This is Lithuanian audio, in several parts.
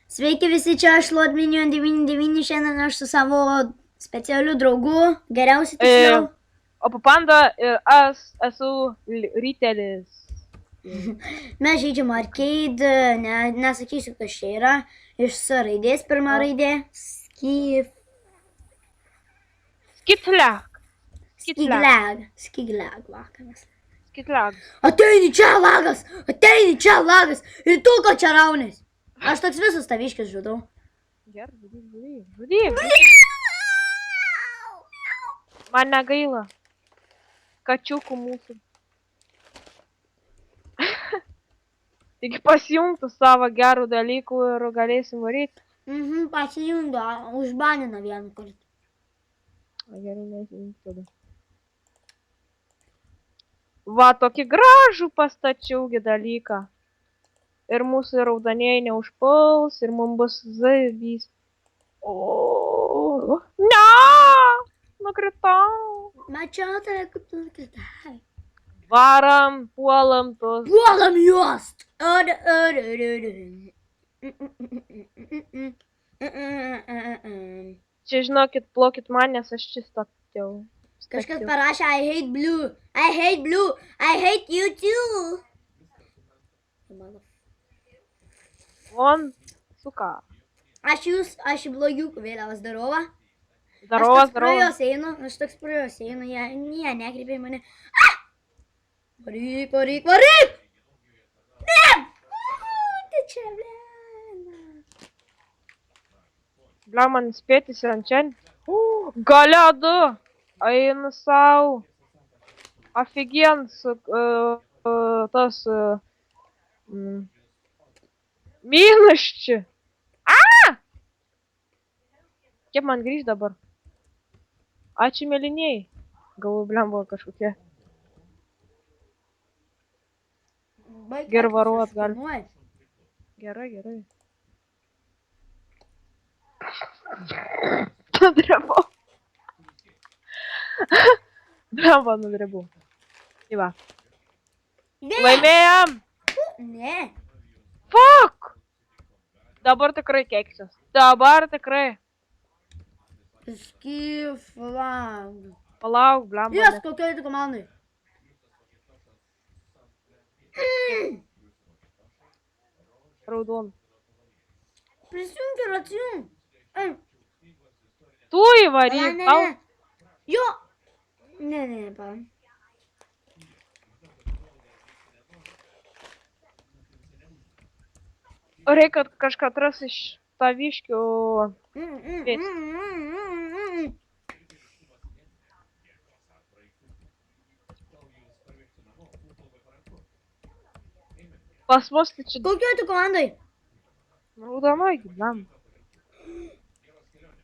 Sveiki visi, čia aš Lodminio 99, šiandien aš su savo specialiu draugu, geriausiai tiksliau. O Panda ir aš esu Rytelis. Mes žaidžiam arcade, nesakysiu, kas čia yra, iš S raidės, pirma raidė, Skiglag vakaras. Ateini čia lagas, ir tu ko čia raunės. Aš toks visus taviškis žudau. Žudyk. Man negaila. Kačiukų mūsų. Tik pasijungtų savo gerų dalykų ir galėsim varyti. Pasijungia, užbanina vieną kartą. Gerai, nesijungti tada. Va, tokį gražų pastačiaugi dalyką. Ir mūsų raudonieji neužpuls, ir mums bus zaibys. O, ne! Nukritau. Mačiau tave, kad tu nukritai. Varam, puolam tos. Puolam juos! Čia žinokit, plokit man, nes aš čia statėjau. Kažkas parašė, I hate blue, I hate you too. Вон, сука. Aš į blogiukų vėliavą zdarova. Здорово. Aš toks pro jos einu, jie nekreipia į mane. Varyk! Ne! Tai čia, blėna. Bля, man spėtis ir ant čia. Galia 2. Einu sau. Офигенс. Tas. Minus čia. Kaip man grįžt dabar? Ačiū mėlyniai. Galvoju, bliam buvo kažkokie. Gerai varu atgal. Gerai. Nudrebau. Bliam, nudrebau. Tai va. Laimėjom! Ne. Fuck! Dabar tikrai keksios. Skiflang. Palauk, bliam. Jas, kokioj tu komandai? Raudon. Prisijunk ir atsijunk. Tu įvaryk. Ne. Jo. Ne, palauk. Reikia kažką atras iš taviškių. Pas mus tai čia... Kokioj tu komandai? Raudonoj, gyvenam.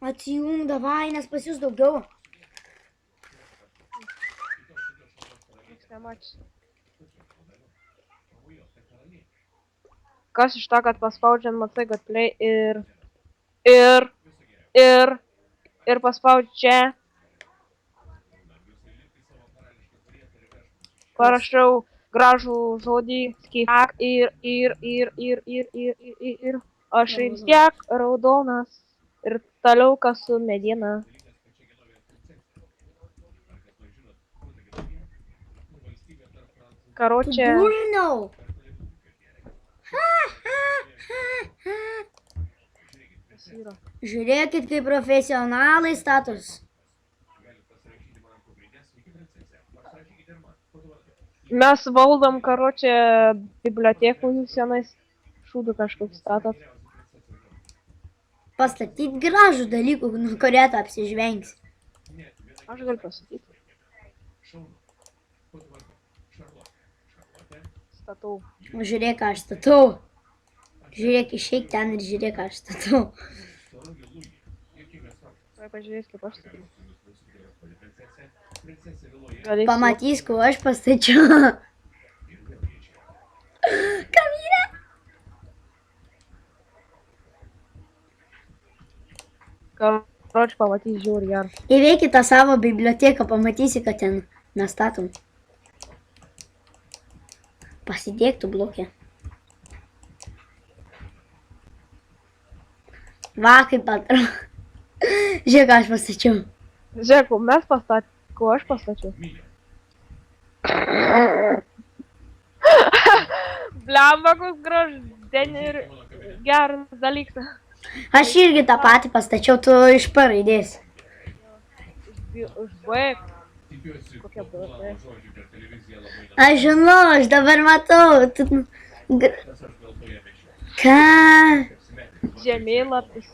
Atsijung davai, nes pas jūs daugiau. Niks nemačius. Kas iš to, kad paspaudžiam matai, kad play ir paspaudžia. Parašiau gražų žodį skifak ir. Aš ir tiek raudonas ir toliau kasu medieną. Karočią. Durnau. Žiūrėkit, kaip profesionalai status. Mes valdom, karočią, bibliotekų jūs senais šūdų kažkokį statot. Pastatyt gražų dalykų, nuo kurio tu apsižvengsi. Aš galiu pasakyti. Statau. Žiūrėk, ką aš statau. Žiūrėk, išeik ten ir žiūrėk, ką aš statau. Tai pažiūrės, kaip aš statau. Pamatys, kuo aš pastačiau. Kam yra? Karočią pamatys žiūri gerai. Įveiki tą savo biblioteką, pamatysi, kad ten nestatom. Pasidėk tu blokė. Va, kaip atrodo. Žiūrėk, ką aš pastačiau. Žiūrėk, ko aš pastačiau. Blemba, koks gražus ir geras dalykas. Aš irgi tą patį pastačiau, tu iš P raidės. Už B. Kokia B? Aš žinau, aš dabar matau. Ką? Žemėlapis.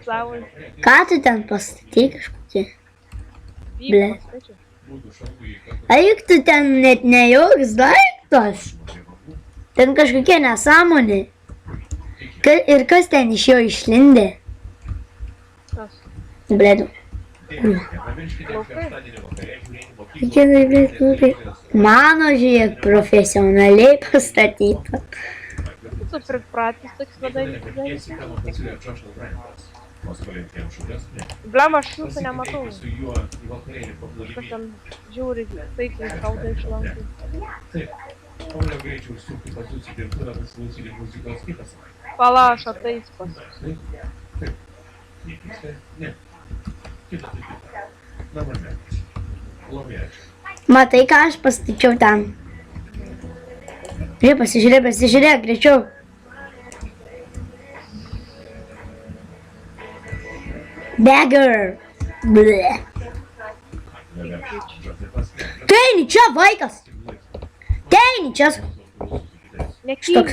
Savo Ką tu ten pastatei kažkokį? Ble. pastačiau. A juk tu ten net nejoks daiktas. Ten kažkokia nesąmonė. Ir kas ten iš jo išlindė? Kas? Bledu. Mano žiūrėk profesionaliai pastatyta. Tu pripratęs toks padaryti. Blemba, aš jūsų nematau. Kas ten žiūri, tai kai šauda iš lankų. Pala, aš ateis pas. Matai, ką aš pastačiau ten? Pasižiūrėk, greičiau. Beggar. Ble. Teini čia, vaikas. Teini čia. Nekyk.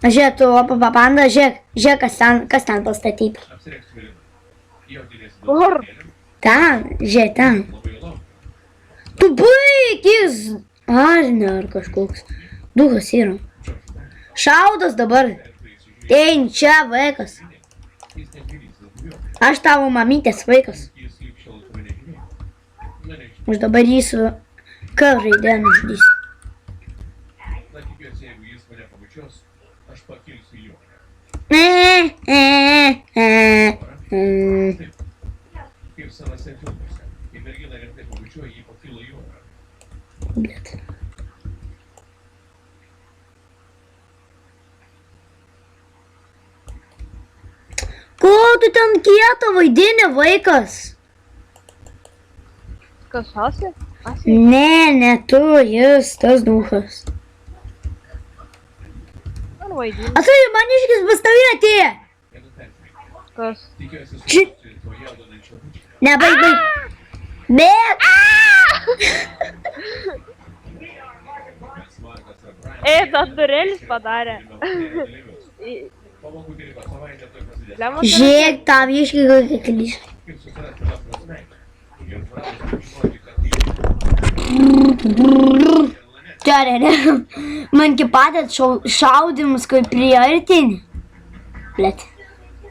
Žiūrėk, tu panda, žiūrėk, kas ten pastatyta. Kur? Ten, žiūrėk, ten. Tu baik, jis arne ar kažkoks. Duhas yra. Šaudas dabar. Teini čia, vaikas. Aš tavo mamytės vaikas. Aš dabar jį su K raidė nužudysiu. Blet. Ko tu ten kietą vaidini, vaikas? Kas Asi? Asi? Ne tu, jis, tas duhas. Ar vaidini? Atsai, maniškis pas tavį atėjo. Kas? Ne, baig. Bet. Tas durelis padarė. Žiūrėk, tam iškai kokia klišė. Čia, man kipatėt šaudimus kaip priartini. Blet,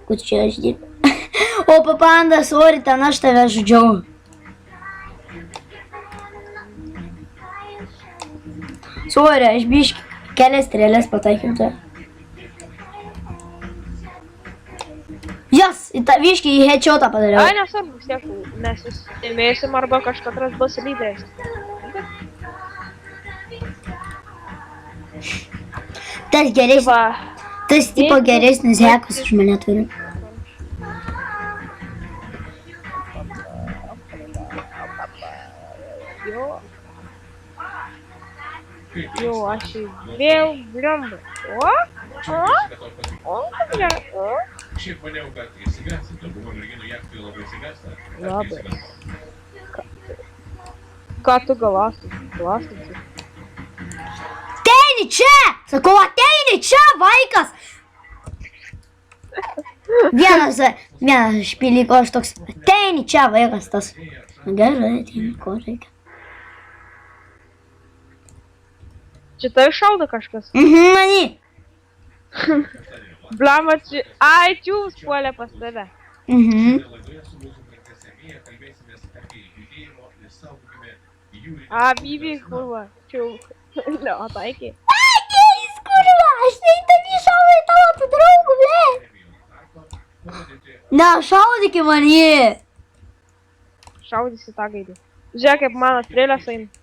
kur čia aš dirbu. O papanda, sorry, ten aš tave žudžiau. Sorry, aš biškai kelias strėlės pataikiau tave. Jas, į tą viškį į headshotą padariau. Ai, nesvarbu, vis tiek nesustimėsim arba kažkatras bus lyderis. Tas geresnis, Va, tas tipo geresnis hekas už mane turi. jo, aš vėl blembu. Šiaip maniau, kad įsigąsti, dauguma merginų jachtoje labai įsigąsta. Labai. Ką tu galastum? Ateini čia! Sakau, ateini čia, vaikas! Vienas špiliko aš toks. Ateini čia, vaikas tas. Gerai, ateini, ko reikia. Čia tai šauda kažkas. Mani. Blama, čia... Ai, čiūs puolė pas tave. A, Bibi, kurva. Čiūs. Ne, ataikė. Ateis, kurva, aš neįtami šaudai tavo tų draugų, ble. Ne, šaudyki man jį. Šaudysi tą gaidį. Žiūrėk, kaip mano strėlės eina.